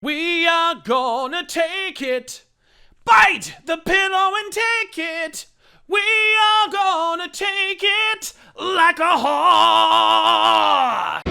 We are gonna take it. Bite the pillow and take it. We are gonna take it like a hawk.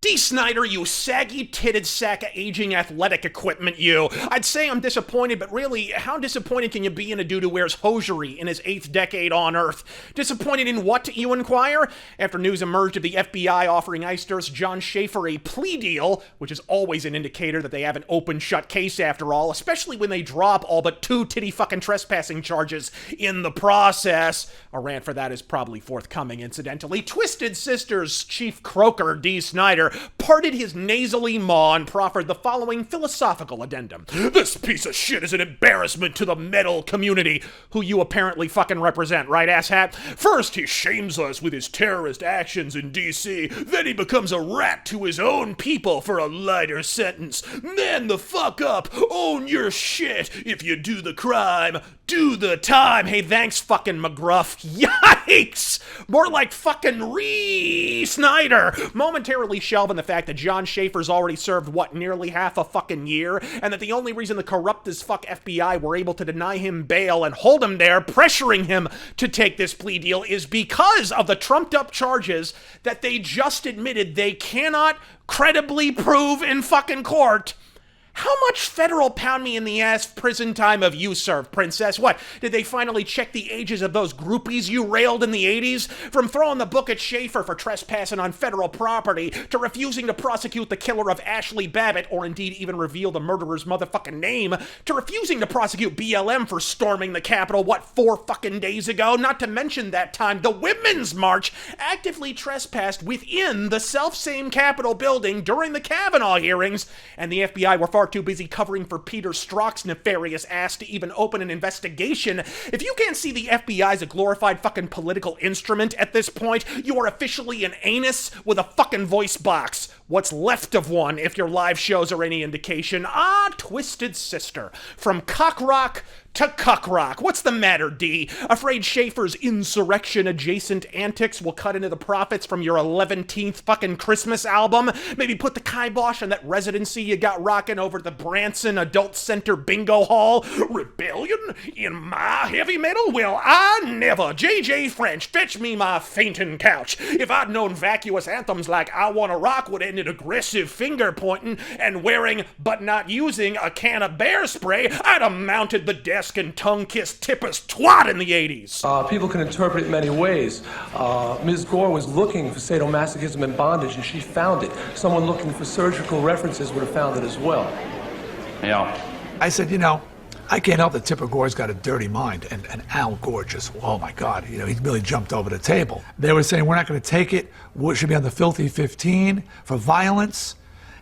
Dee Snider, you saggy-titted sack of aging athletic equipment, you. I'd say I'm disappointed, but really, how disappointed can you be in a dude who wears hosiery in his 8th decade on Earth? Disappointed in what, you inquire? After news emerged of the FBI offering ICE's John Schaefer a plea deal, which is always an indicator that they have an open-shut case after all, especially when they drop all but 2 titty-fucking trespassing charges in the process. A rant for that is probably forthcoming, incidentally. Twisted Sister's chief croaker, Dee Snider, parted his nasally maw and proffered the following philosophical addendum. This piece of shit is an embarrassment to the metal community, who you apparently fucking represent, right, asshat? First, he shames us with his terrorist actions in D.C., then he becomes a rat to his own people for a lighter sentence. Man the fuck up, own your shit. If you do the crime, do the time. Hey, thanks, fucking McGruff. Yikes! More like fucking Snider. Momentarily shelving the fact that John Schaefer's already served, nearly half a fucking year, and that the only reason the corrupt as fuck FBI were able to deny him bail and hold him there, pressuring him to take this plea deal, is because of the trumped up charges that they just admitted they cannot credibly prove in fucking court. How much federal pound-me-in-the-ass prison time have you served, princess? What, did they finally check the ages of those groupies you railed in the 80s? From throwing the book at Schaefer for trespassing on federal property, to refusing to prosecute the killer of Ashley Babbitt, or indeed even reveal the murderer's motherfucking name, to refusing to prosecute BLM for storming the Capitol, 4 fucking days ago? Not to mention that time the Women's March actively trespassed within the self-same Capitol building during the Kavanaugh hearings, and the FBI were far too busy covering for Peter Strzok's nefarious ass to even open an investigation. If you can't see the FBI as a glorified fucking political instrument at this point, you are officially an anus with a fucking voice box. What's left of one, if your live shows are any indication. Twisted Sister. From cockrock to cuckrock. What's the matter, D? Afraid Schaefer's Insurrection-adjacent antics will cut into the profits from your 11th fucking Christmas album? Maybe put the kibosh on that residency you got rocking over the Branson Adult Center Bingo Hall? Rebellion? In my heavy metal? Well, I never. J.J. French, fetch me my fainting couch. If I'd known vacuous anthems like I Wanna Rock would end in aggressive finger-pointing and wearing, but not using, a can of bear spray, I'd have mounted the desk and tongue-kissed Tipper's twat in the 80s. People can interpret it many ways. Ms. Gore was looking for sadomasochism and bondage, and she found it. Someone looking for surgical references would have found it as well. Yeah. I said, I can't help that Tipper Gore's got a dirty mind, and Al Gore just, oh my God, he really jumped over the table. They were saying, we're not going to take it, we should be on the filthy 15 for violence,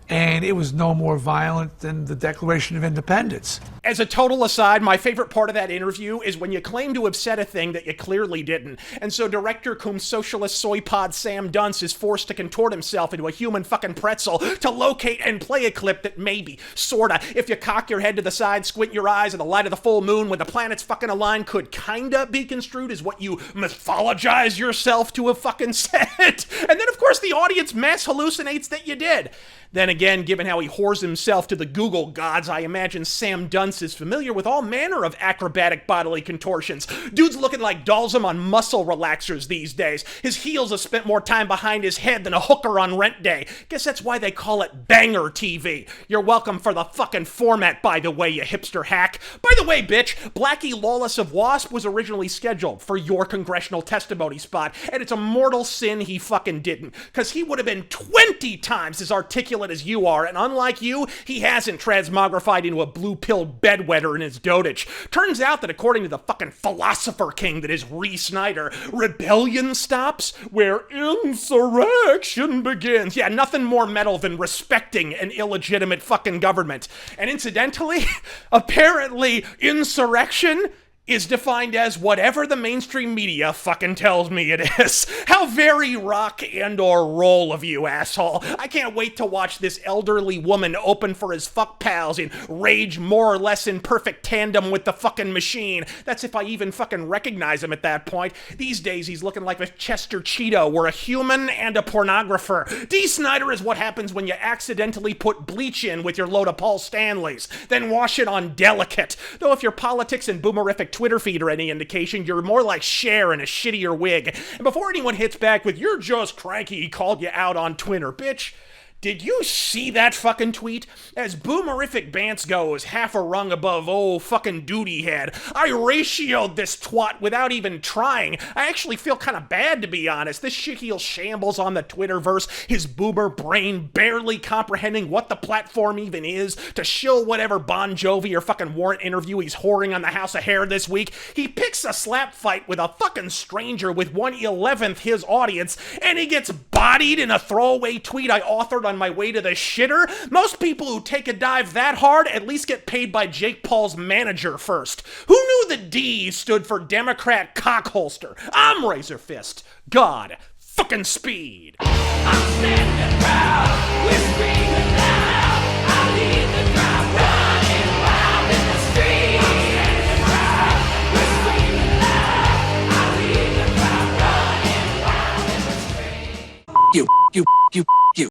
and it was no more violent than the Declaration of Independence. As a total aside, my favorite part of that interview is when you claim to have said a thing that you clearly didn't, and so director cum socialist soy pod Sam Dunce is forced to contort himself into a human fucking pretzel to locate and play a clip that maybe, sorta, if you cock your head to the side, squint your eyes in the light of the full moon when the planets fucking align, could kinda be construed as what you mythologize yourself to have fucking said. And then of course the audience mass hallucinates that you did. Then again, given how he whores himself to the Google gods, I imagine Sam Dunce is familiar with all manner of acrobatic bodily contortions. Dude's looking like Dalsum on muscle relaxers these days. His heels have spent more time behind his head than a hooker on rent day. Guess that's why they call it banger TV. You're welcome for the fucking format, by the way, you hipster hack. By the way, bitch, Blackie Lawless of Wasp was originally scheduled for your congressional testimony spot, and it's a mortal sin he fucking didn't, because he would have been 20 times as articulate as you are, and unlike you, he hasn't transmogrified into a blue-pilled bedwetter in his dotage. Turns out that according to the fucking philosopher king that is Snider, rebellion stops where insurrection begins. Yeah, nothing more metal than respecting an illegitimate fucking government. And incidentally, apparently, insurrection is defined as whatever the mainstream media fucking tells me it is. How very rock and or roll of you, asshole. I can't wait to watch this elderly woman open for his fuck pals and rage more or less in perfect tandem with the fucking machine. That's if I even fucking recognize him at that point. These days he's looking like a Chester Cheeto. We're a human and a pornographer. Dee Snider is what happens when you accidentally put bleach in with your load of Paul Stanleys, then wash it on Delicate. Though if your politics and boomerific Twitter feed are any indication, you're more like Cher in a shittier wig. And before anyone hits back with, "You're just cranky, he called you out on Twitter," bitch, did you see that fucking tweet? As boomerific bants goes, half a rung above old fucking duty head. I ratioed this twat without even trying. I actually feel kind of bad, to be honest. This shitheel shambles on the Twitterverse, his boomer brain barely comprehending what the platform even is, to shill whatever Bon Jovi or fucking Warrant interview he's whoring on the House of Hair this week. He picks a slap fight with a fucking stranger with 1/11th his audience, and he gets bodied in a throwaway tweet I authored on my way to the shitter. Most people who take a dive that hard at least get paid by Jake Paul's manager first. Who knew the D stood for Democrat cockholster? I'm Razor Fist. God fucking speed. I'm standing proud. We're screaming loud. I lead the crowd running wild in the street. I'm standing proud. We're screaming loud. I lead the crowd running wild in the street. You.